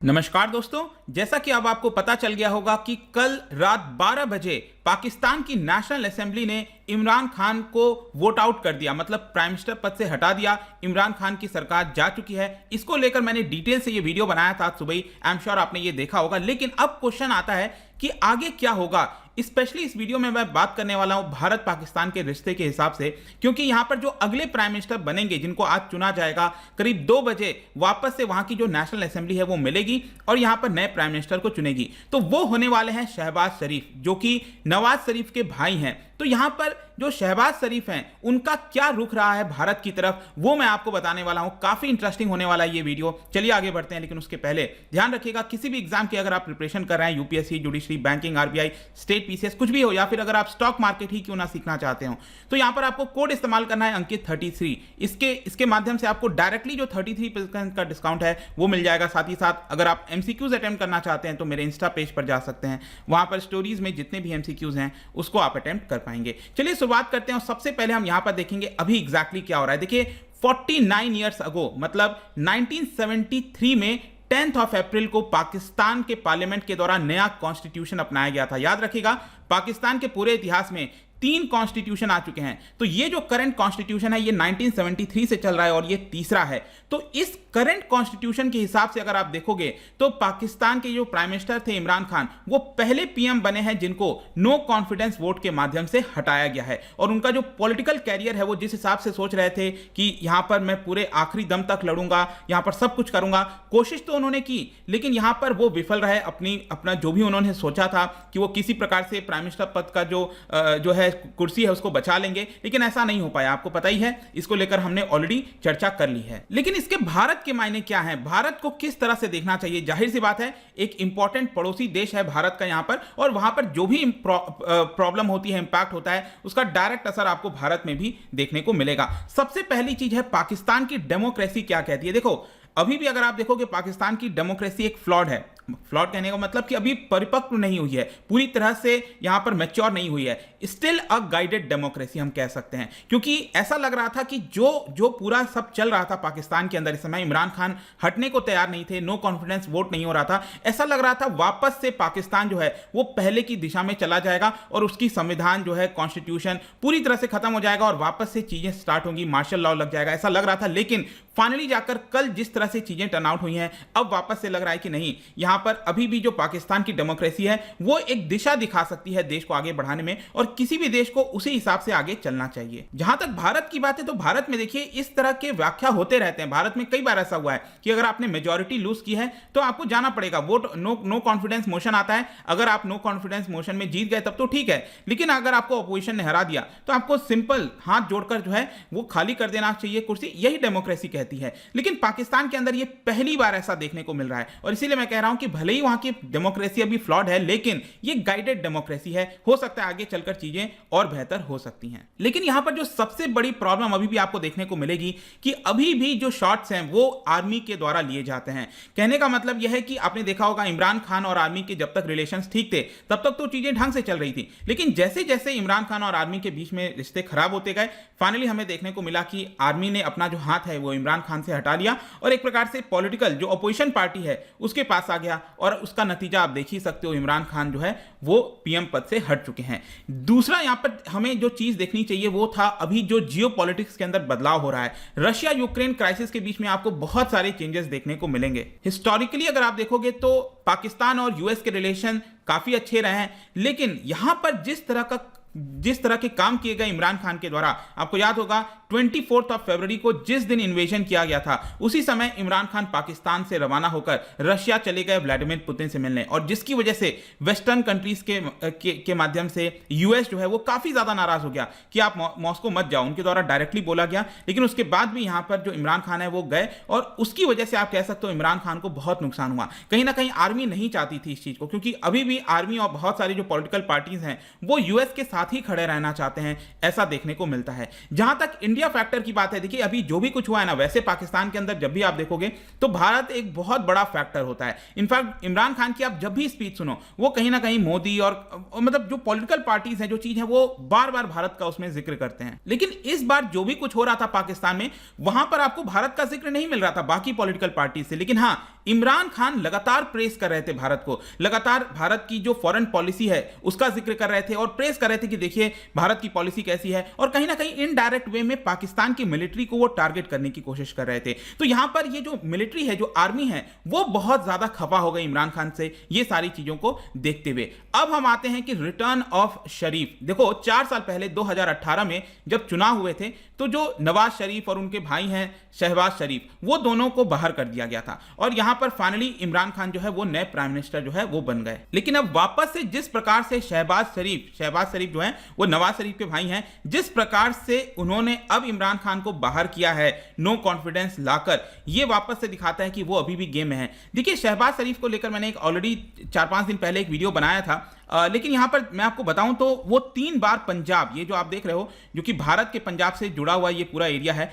नमस्कार दोस्तों, जैसा कि अब आपको पता चल गया होगा कि कल रात 12 बजे पाकिस्तान की नेशनल असेंबली ने इमरान खान को वोट आउट कर दिया, मतलब प्राइम मिनिस्टर पद से हटा दिया। इमरान खान की सरकार जा चुकी है। इसको लेकर मैंने डिटेल से ये वीडियो बनाया था आज सुबह ही, आई एम श्योर आपने ये देखा होगा। लेकिन अब क्वेश्चन आता है कि आगे क्या होगा। स्पेशली इस वीडियो में मैं बात करने वाला हूं भारत पाकिस्तान के रिश्ते के हिसाब से, क्योंकि यहां पर जो अगले प्राइम मिनिस्टर बनेंगे, जिनको आज चुना जाएगा, करीब 2 बजे वापस से वहां की जो नेशनल असेंबली है वो मिलेगी और यहां पर नए प्राइम मिनिस्टर को चुनेगी। तो वो होने वाले हैं शहबाज शरीफ, जो कि नवाज शरीफ के भाई हैं। तो यहां पर जो शहबाज शरीफ हैं, उनका क्या रुख रहा है भारत की तरफ, वो मैं आपको बताने वाला हूं। काफी इंटरेस्टिंग होने वाला है ये वीडियो। चलिए आगे बढ़ते हैं, लेकिन उसके पहले ध्यान रखिएगा, किसी भी एग्जाम की अगर आप प्रिपरेशन कर रहे हैं, UPSC, judiciary, banking, RBI, state PCS, कुछ भी हो, या फिर अगर आप स्टॉक मार्केट ही क्यों ना सीखना चाहते हो, तो यहां पर आपको कोड इस्तेमाल करना है अंकित 33। इसके माध्यम से आपको डायरेक्टली जो 33% का डिस्काउंट है वो मिल जाएगा। साथ ही साथ अगर आप एमसीक्यूज अटेम्प्ट करना चाहते हैं तो मेरे इंस्टा पेज पर जा सकते हैं, वहां पर स्टोरीज में जितने भी एमसीक्यूज हैं उसको आप अटेम्प्ट कर पाएंगे। चलिए शुरुआत करते हैं और सबसे पहले हम यहां पर देखेंगे अभी एग्जैक्टली क्या हो रहा है। देखिए 49 ईयर्स अगो, मतलब 1973 में 10 अप्रैल को पाकिस्तान के पार्लियामेंट के द्वारा नया कॉन्स्टिट्यूशन अपनाया गया था। याद रखिएगा, पाकिस्तान के पूरे इतिहास में 3 कॉन्स्टिट्यूशन आ चुके हैं। तो ये जो करंट कॉन्स्टिट्यूशन है ये 1973 से चल रहा है और ये तीसरा है। तो इस करंट कॉन्स्टिट्यूशन के हिसाब से अगर आप देखोगे तो पाकिस्तान के जो प्राइम मिनिस्टर थे इमरान खान, वो पहले पीएम बने हैं जिनको नो कॉन्फिडेंस वोट के माध्यम से हटाया गया है। और उनका जो पॉलिटिकल कैरियर है, वो जिस हिसाब से सोच रहे थे कि यहां पर मैं पूरे आखिरी दम तक लड़ूंगा, यहां पर सब कुछ करूंगा, कोशिश तो उन्होंने की, लेकिन यहां पर वो विफल रहे। अपना जो भी उन्होंने सोचा था कि वो किसी प्रकार से प्राइम मिनिस्टर पद का जो है कुर्सी है उसको बचा लेंगे, लेकिन ऐसा नहीं हो पाया। आपको पता ही है, इसको लेकर हमने ऑलरेडी चर्चा कर ली है। लेकिन इसके भारत के मायने क्या हैं, भारत को किस तरह से देखना चाहिए? जाहिर सी बात है, एक इंपॉर्टेंट पड़ोसी देश है भारत का यहां पर, और वहां पर जो भी प्रॉब्लम होती है, इंपैक्ट होता है, उसका डायरेक्ट असर आपको भारत में भी देखने को मिलेगा। सबसे पहली चीज है पाकिस्तान की डेमोक्रेसी क्या कहती है। देखो, अभी भी अगर आप देखोगे पाकिस्तान की डेमोक्रेसी एक फ्लॉड है। फ्लॉड कहने का मतलब कि अभी परिपक्व नहीं हुई है, पूरी तरह से यहां पर मैच्योर नहीं हुई है। स्टिल अ गाइडेड डेमोक्रेसी हम कह सकते हैं, क्योंकि ऐसा लग रहा था कि जो पूरा सब चल रहा था पाकिस्तान के अंदर इस समय, इमरान खान हटने को तैयार नहीं थे, नो कॉन्फिडेंस वोट नहीं हो रहा था। ऐसा लग रहा था वापस से पाकिस्तान जो है वो पहले की दिशा में चला जाएगा और उसकी संविधान जो है, कॉन्स्टिट्यूशन पूरी तरह से खत्म हो जाएगा और वापस से चीजें स्टार्ट होंगी, मार्शल लॉ लग जाएगा, ऐसा लग रहा था। लेकिन फाइनली जाकर कल जिस तरह से चीजें टर्न आउट हुई हैं, अब वापस से लग रहा है कि नहीं, यहां पर अभी भी जो पाकिस्तान की डेमोक्रेसी है वो एक दिशा दिखा सकती है देश को आगे बढ़ाने में, और किसी भी देश को उसी हिसाब से आगे चलना चाहिए। जहां तक भारत की बात है, तो भारत में देखिए इस तरह के व्याख्या होते रहते हैं। भारत में कई बार ऐसा हुआ है कि अगर आपने मेजॉरिटी लूज की है तो आपको जाना पड़ेगा, वोट नो कॉन्फिडेंस मोशन आता है। अगर आप नो कॉन्फिडेंस मोशन में जीत गए तब तो ठीक है, लेकिन अगर आपको अपोजिशन ने हरा दिया तो आपको सिंपल हाथ जोड़कर जो है वो खाली कर देना चाहिए कुर्सी। यही डेमोक्रेसी कहती है। लेकिन पाकिस्तान के अंदर ये पहली बार ऐसा देखने को मिल रहा है, और इसीलिए मैं कह रहा हूं कि भले ही वहां की डेमोक्रेसी अभी फ्लॉड है, लेकिन ये गाइडेड डेमोक्रेसी है। हो सकता है आगे चलकर चीजें और बेहतर हो सकती हैं। लेकिन यहां पर जो सबसे बड़ी प्रॉब्लम अभी भी आपको देखने को मिलेगी कि अभी भी जो शॉट्स हैं वो आर्मी के द्वारा लिए जाते हैं। कहने का मतलब यह है कि आपने देखा होगा, इमरान खान और आर्मी के जब तक रिलेशंस ठीक थे तब तक तो चीजें ढंग से चल रही थी, लेकिन जैसे जैसे इमरान खान और आर्मी के बीच में रिश्ते खराब होते गए, फाइनली हमें देखने को मिला कि आर्मी ने अपना जो हाथ है वो इमरान खान से हटा लिया और एक प्रकार से पॉलिटिकल जो अपोजिशन पार्टी है उसके पास आ गया, और उसका नतीजा आप देख ही सकते हो, इमरान खान जो है वो पीएम पद से हट चुके हैं। दूसरा यहां पर हमें जो चीज देखनी चाहिए वो था अभी जो जियोपॉलिटिक्स के अंदर बदलाव हो रहा है। रशिया यूक्रेन क्राइसिस के बीच में आपको बहुत सारे चेंजेस देखने को मिलेंगे। हिस्टोरिकली अगर आप देखोगे तो पाकिस्तान और यूएस के रिलेशन काफी अच्छे रहे हैं, लेकिन यहां पर जिस तरह के काम किए गए इमरान खान के द्वारा, आपको याद होगा 24 फरवरी को जिस दिन इन्वेजन किया गया था, उसी समय इमरान खान पाकिस्तान से रवाना होकर रशिया चले गए व्लादिमीर पुतिन से मिलने, और जिसकी वजह से वेस्टर्न कंट्रीज के माध्यम से यूएस जो है वो काफी ज्यादा नाराज हो गया कि आप मॉस्को मत जाओ, उनके द्वारा डायरेक्टली बोला गया। लेकिन उसके बाद भी यहां पर जो इमरान खान है वो गए, और उसकी वजह से आप कह सकते हो इमरान खान को बहुत नुकसान हुआ। कहीं ना कहीं आर्मी नहीं चाहती थी इस चीज को, क्योंकि अभी भी आर्मी और बहुत सारी जो पॉलिटिकल पार्टीज हैं वो यूएस के साथ ही खड़े रहना चाहते हैं, ऐसा देखने को मिलता है। जहां तक इंडिया फैक्टर की बात है, देखिए अभी जो भी कुछ हुआ है ना, वैसे पाकिस्तान के अंदर जब भी आप देखोगे तो भारत एक बहुत बड़ा फैक्टर होता है। इनफैक्ट इमरान खान की आप जब भी स्पीच सुनो, वो कहीं ना कहीं मोदी और मतलब जो पॉलिटिकल पार्टीज हैं, जो चीज है वो बार बार भारत का उसमें जिक्र करते हैं। लेकिन इस बार जो भी कुछ हो रहा था पाकिस्तान में, वहां पर आपको भारत का जिक्र नहीं मिल रहा था बाकी पॉलिटिकल पार्टी से, लेकिन हाँ इमरान खान लगातार प्रेस कर रहे थे भारत को, लगातार भारत की जो फॉरेन पॉलिसी है उसका जिक्र कर रहे थे और प्रेस कर रहे थे कि देखिए भारत की पॉलिसी कैसी है, और कहीं ना कहीं इनडायरेक्ट वे में पाकिस्तान की मिलिट्री को वो टारगेट करने की कोशिश कर रहे थे। तो यहां पर ये जो मिलिट्री है, जो आर्मी है, वो बहुत ज्यादा खफा हो गई इमरान खान से ये सारी चीजों को देखते हुए। अब हम आते हैं कि रिटर्न ऑफ शरीफ। देखो 4 साल पहले 2018 में जब चुनाव हुए थे तो जो नवाज शरीफ और उनके भाई हैं शहबाज शरीफ, वो दोनों को बाहर कर दिया गया था और यहां पर फाइनली इमरान खान जो है वो नए प्राइम मिनिस्टर जो है वो बन गए। लेकिन अब वापस से जिस प्रकार से शहबाज शरीफ जो है वो नवाज शरीफ के भाई हैं, जिस प्रकार से उन्होंने अब इमरान खान को बाहर किया है नो कॉन्फिडेंस लाकर, ये वापस से दिखाता है कि वो अभी भी गेम में है। देखिए शहबाज शरीफ को लेकर मैंने एक ऑलरेडी 4-5 दिन पहले एक वीडियो बनाया था, लेकिन यहां पर मैं आपको बताऊं तो वो 3 बार पंजाब, ये जो आप देख रहे हो जो कि भारत के पंजाब से जुड़ा हुआ ये पूरा एरिया है,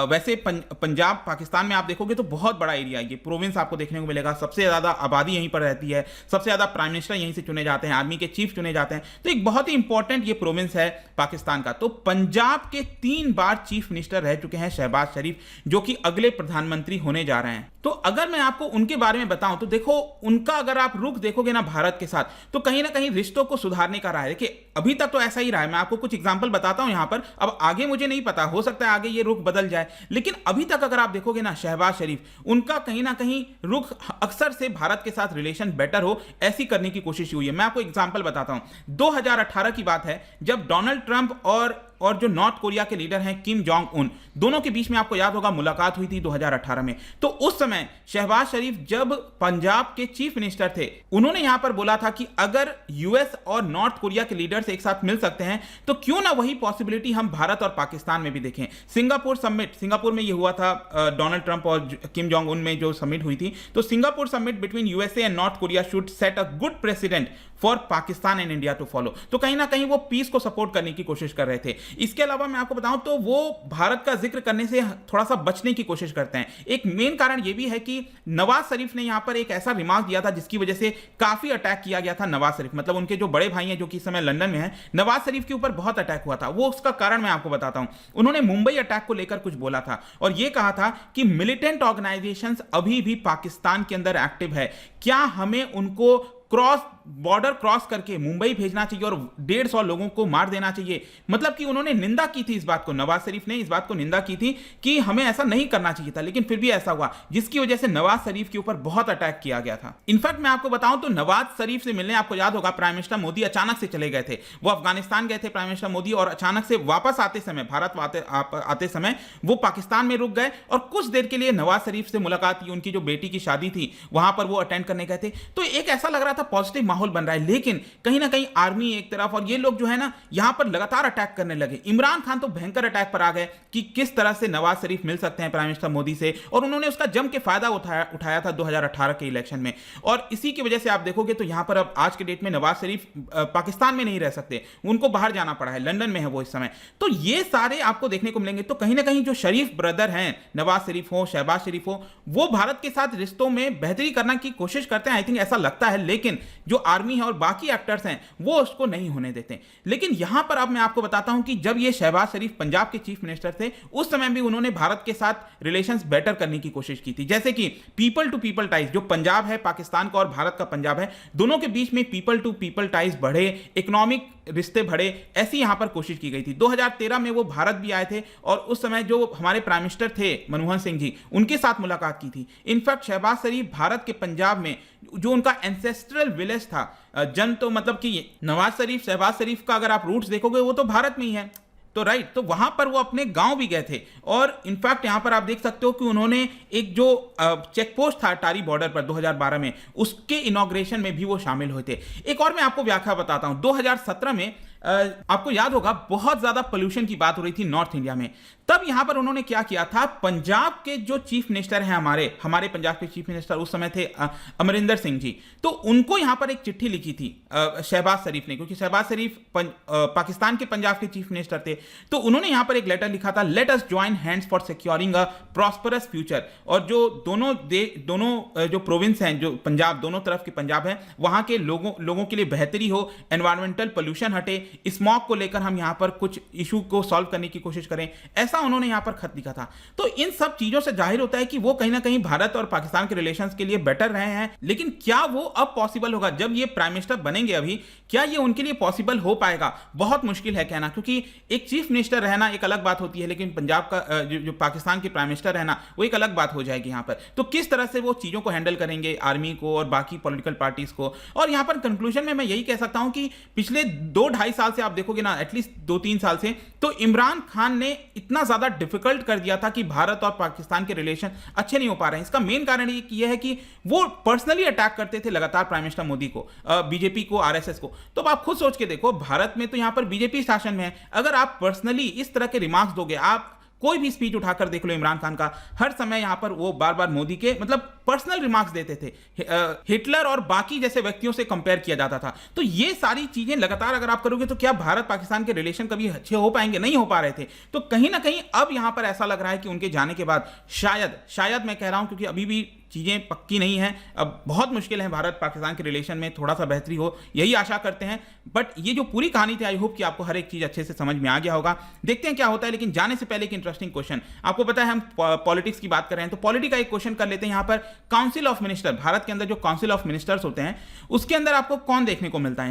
वैसे पंजाब पाकिस्तान में आप देखोगे तो बहुत बड़ा एरिया है, ये प्रोविंस आपको देखने को मिलेगा, सबसे ज्यादा आबादी यहीं पर रहती है, सबसे ज्यादा प्राइम मिनिस्टर यहीं से चुने जाते हैं, आर्मी के चीफ चुने जाते हैं, तो एक बहुत ही इंपॉर्टेंट ये प्रोविंस है पाकिस्तान का। तो पंजाब के 3 बार चीफ मिनिस्टर रह चुके हैं शहबाज शरीफ, जो कि अगले प्रधानमंत्री होने जा रहे हैं। तो अगर मैं आपको उनके बारे में बताऊं तो देखो उनका अगर आप रुख देखोगे ना भारत के साथ, तो कहीं ना कहीं रिश्तों को सुधारने का रहा है। देखिए अभी तक तो ऐसा ही रहा है, मैं आपको कुछ एग्जांपल बताता हूं यहां पर, अब आगे मुझे नहीं पता, हो सकता है आगे ये रुख बदल जाए, लेकिन अभी तक अगर आप देखोगे ना शहबाज शरीफ, उनका कहीं ना कहीं रुख अक्सर से भारत के साथ रिलेशन बेटर हो ऐसी करने की कोशिश हुई है। मैं आपको एग्जांपल बताता हूं, 2018 की बात है जब डोनाल्ड ट्रंप और जो नॉर्थ कोरिया के लीडर हैं किम जोंग उन, दोनों के बीच में आपको याद होगा मुलाकात हुई थी 2018 में। तो उस समय शहबाज शरीफ जब पंजाब के चीफ मिनिस्टर थे, उन्होंने यहां पर बोला था कि अगर यूएस और नॉर्थ कोरिया के लीडर्स एक साथ मिल सकते हैं तो क्यों ना वही पॉसिबिलिटी हम भारत और पाकिस्तान में भी देखें। सिंगापुर समिट, सिंगापुर में यह हुआ था, डोनाल्ड ट्रंप और किम जोंग उन में जो समिट हुई थी, तो Singapore summit between USA and North Korea should set a good precedent for Pakistan and India to follow. तो कहीं ना कहीं वो पीस को सपोर्ट करने की कोशिश कर रहे थे। इसके अलावा मैं आपको बताऊं तो वो भारत का जिक्र करने से थोड़ा सा बचने की कोशिश करते हैं। एक मेन कारण यह भी है कि नवाज शरीफ ने यहां पर एक ऐसा रिमार्क दिया था जिसकी वजह से काफी अटैक किया गया था नवाज शरीफ, मतलब उनके जो बड़े भाई हैं जो कि इस समय लंदन में हैं, नवाज शरीफ के ऊपर बहुत अटैक हुआ था। वो उसका कारण मैं आपको बताता हूं। उन्होंने मुंबई अटैक को लेकर कुछ बोला था और यह कहा था कि मिलिटेंट ऑर्गेनाइजेशंस अभी भी पाकिस्तान के अंदर एक्टिव है, क्या हमें उनको बॉर्डर क्रॉस करके मुंबई भेजना चाहिए और 150 लोगों को मार देना चाहिए। मतलब कि उन्होंने निंदा की थी इस बात को, नवाज शरीफ ने इस बात को निंदा की थी कि हमें ऐसा नहीं करना चाहिए था, लेकिन फिर भी ऐसा हुआ, जिसकी वजह से नवाज शरीफ के ऊपर बहुत अटैक किया गया था। इनफैक्ट मैं आपको बताऊं तो नवाज शरीफ से मिलने, आपको याद होगा, प्राइम मिनिस्टर मोदी अचानक से चले गए थे। वो अफगानिस्तान गए थे प्राइम मिनिस्टर मोदी, और अचानक से वापस आते समय, भारत आते समय वो पाकिस्तान में रुक गए और कुछ देर के लिए नवाज शरीफ से मुलाकात की, उनकी जो बेटी की शादी थी वहां पर वो अटेंड करने गए थे। तो एक ऐसा लग रहा था पॉजिटिव माहौल बन रहा है, लेकिन कहीं ना कहीं आर्मी एक तरफ और ये लोग जो है ना यहां पर लगातार अटैक करने लगे। इमरान खान तो भयंकर अटैक पर आ गए कि किस तरह से नवाज शरीफ मिल सकते हैं प्राइम मिनिस्टर मोदी से, और उन्होंने उसका जम के फायदा उठाया था 2018 के इलेक्शन में। और इसी की वजह से आप देखोगे तो यहां पर अब आज के डेट में नवाज शरीफ पाकिस्तान में नहीं रह सकते, उनको बाहर जाना पड़ा है, लंदन में है वो इस समय। तो ये सारे आपको देखने को मिलेंगे। तो कहीं ना कहीं जो शरीफ ब्रदर हैं, नवाज शरीफ हो, शहबाज शरीफ हो, वो भारत के साथ रिश्तों में बेहतरी करने की कोशिश करते हैं, आई थिंक ऐसा लगता है, लेकिन जो आर्मी है और बाकी एक्टर्स हैं वो उसको नहीं होने देते। लेकिन यहां पर अब मैं आपको बताता हूं कि जब ये शहबाज शरीफ पंजाब के चीफ मिनिस्टर थे, उस समय भी उन्होंने भारत के साथ रिलेशंस बेटर करने की कोशिश की थी। जैसे कि पीपल टू पीपल टाइज, जो पंजाब है पाकिस्तान का और भारत का पंजाब है, दोनों के बीच में पीपल टू पीपल टाइज बढ़े, इकोनॉमिक रिश्ते बढ़े, ऐसी यहां पर कोशिश की गई थी। 2013 में वो भारत भी आए थे और उस समय जो हमारे प्राइम मिनिस्टर थे मनमोहन सिंह जी, उनके साथ मुलाकात की थी। इनफैक्ट शहबाज शरीफ भारत के पंजाब में जो उनका एंसेस्ट्रल विलेज था, तो मतलब कि नवाज शरीफ, शहबाज शरीफ का अगर आप रूट्स देखोगे वो तो भारत में ही है, तो राइट, तो वहां पर वो अपने गांव भी गए थे। और इनफैक्ट यहां पर आप देख सकते हो कि उन्होंने एक जो चेक पोस्ट था टारी बॉर्डर पर 2012 में, उसके इनॉग्रेशन में भी वो शामिल हुए थे। एक और मैं आपको व्याख्या बताता हूं, 2017 में आपको याद होगा बहुत ज्यादा पोल्यूशन की बात हो रही थी नॉर्थ इंडिया में। तब यहां पर उन्होंने क्या किया था, पंजाब के जो चीफ मिनिस्टर हैं, हमारे पंजाब के चीफ मिनिस्टर उस समय थे अमरिंदर सिंह जी, तो उनको यहां पर एक चिट्ठी लिखी थी शहबाज शरीफ ने, क्योंकि शहबाज शरीफ पाकिस्तान के पंजाब के चीफ मिनिस्टर थे। तो उन्होंने यहां पर एक लेटर लिखा था, let us join hands for securing a prosperous future. और जो दोनों जो प्रोविंस हैं, जो पंजाब, दोनों तरफ के पंजाब हैं, वहां के लोगों के लिए बेहतरी हो, एनवायरमेंटल पोल्यूशन हटे, स्मॉग को लेकर हम यहाँ पर कुछ इशू को सॉल्व करने की कोशिश करें, ऐसा उन्होंने यहाँ पर खत लिखा था। तो इन सब चीजों से जाहिर होता है कि वो कहीं ना कहीं भारत और पाकिस्तान के रिलेशंस के लिए बेटर रहे हैं। लेकिन क्या वो अब पॉसिबल होगा जब ये प्राइम मिनिस्टर बनेंगे, अभी क्या ये उनके लिए पॉसिबल हो पाएगा? बहुत मुश्किल है कहना, क्योंकि एक चीफ मिनिस्टर रहना एक अलग बात होती है, लेकिन पंजाब का जो पाकिस्तान के प्राइम मिनिस्टर रहना वो एक अलग बात हो जाएगी यहाँ पर। तो किस तरह से वो चीजों को हैंडल करेंगे, आर्मी को और बाकी पॉलिटिकल पार्टीज को। और यहाँ पर कंक्लूजन में मैं यही कह सकता हूं कि पिछले 2-2.5 साल से आप देखोगे ना, एटलीस्ट 2-3 साल से, तो इमरान खान ने इतना ज्यादा डिफिकल्ट कर दिया था कि भारत और पाकिस्तान के रिलेशन अच्छे नहीं हो पा रहे हैं। इसका मेन कारण ये है कि वो पर्सनली अटैक करते थे लगातार प्राइम मिनिस्टर मोदी को, बीजेपी को, आरएसएस को। तो आप खुद सोच के देखो, भारत में तो यहां पर बीजेपी शासन में है, अगर आप पर्सनली इस तरह के रिमार्क्स दोगे, आप कोई भी स्पीच उठाकर देख लो इमरान खान का, हर समय यहां पर वो बार बार मोदी के मतलब पर्सनल रिमार्क्स देते थे, हिटलर और बाकी जैसे व्यक्तियों से कंपेयर किया जाता था। तो ये सारी चीजें लगातार अगर आप करोगे तो क्या भारत पाकिस्तान के रिलेशन कभी अच्छे हो पाएंगे? नहीं हो पा रहे थे। तो कहीं ना कहीं अब यहां पर ऐसा लग रहा है कि उनके जाने के बाद शायद मैं कह रहा हूं, क्योंकि अभी भी चीज़ें पक्की नहीं हैं, अब बहुत मुश्किल है भारत पाकिस्तान के रिलेशन में थोड़ा सा बेहतरी हो, यही आशा करते हैं। बट ये जो पूरी कहानी थी, आई होप कि आपको हर एक चीज़ अच्छे से समझ में आ गया होगा। देखते हैं क्या होता है। लेकिन जाने से पहले एक इंटरेस्टिंग क्वेश्चन, आपको पता है हम पॉलिटिक्स की बात कर रहे हैं, तो पॉलिटिक्स का एक क्वेश्चन कर लेते हैं। यहाँ पर काउंसिल ऑफ मिनिस्टर, भारत के अंदर जो काउंसिल ऑफ मिनिस्टर्स होते हैं, उसके अंदर आपको कौन देखने को मिलता है?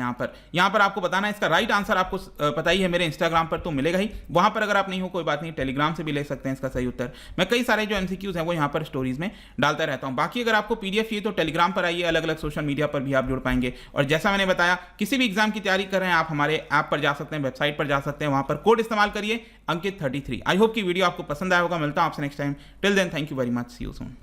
यहाँ पर आपको बताना है। इसका राइट आंसर आपको पता ही है, मेरे इंस्टाग्राम पर तो मिलेगा ही, वहां पर अगर आप नहीं हो कोई बात नहीं, टेलीग्राम से भी ले सकते हैं इसका सही उत्तर। मैं कई सारे जो एमसीक्यूज हैं वो यहाँ पर स्टोरीज में डालता रहता हूँ। बाकी अगर आपको पीडीएफ चाहिए तो टेलीग्राम पर आइए, अलग अलग सोशल मीडिया पर भी आप जुड़ पाएंगे। और जैसा मैंने बताया, किसी भी एग्जाम की तैयारी कर रहे हैं आप, हमारे ऐप पर जा सकते हैं, वेबसाइट पर जा सकते हैं, वहां पर कोड इस्तेमाल करिए अंकित 33। आई होप कि वीडियो आपको पसंद आया होगा। मिलता हूं आपसे next time. Till then, thank you very much, see you soon.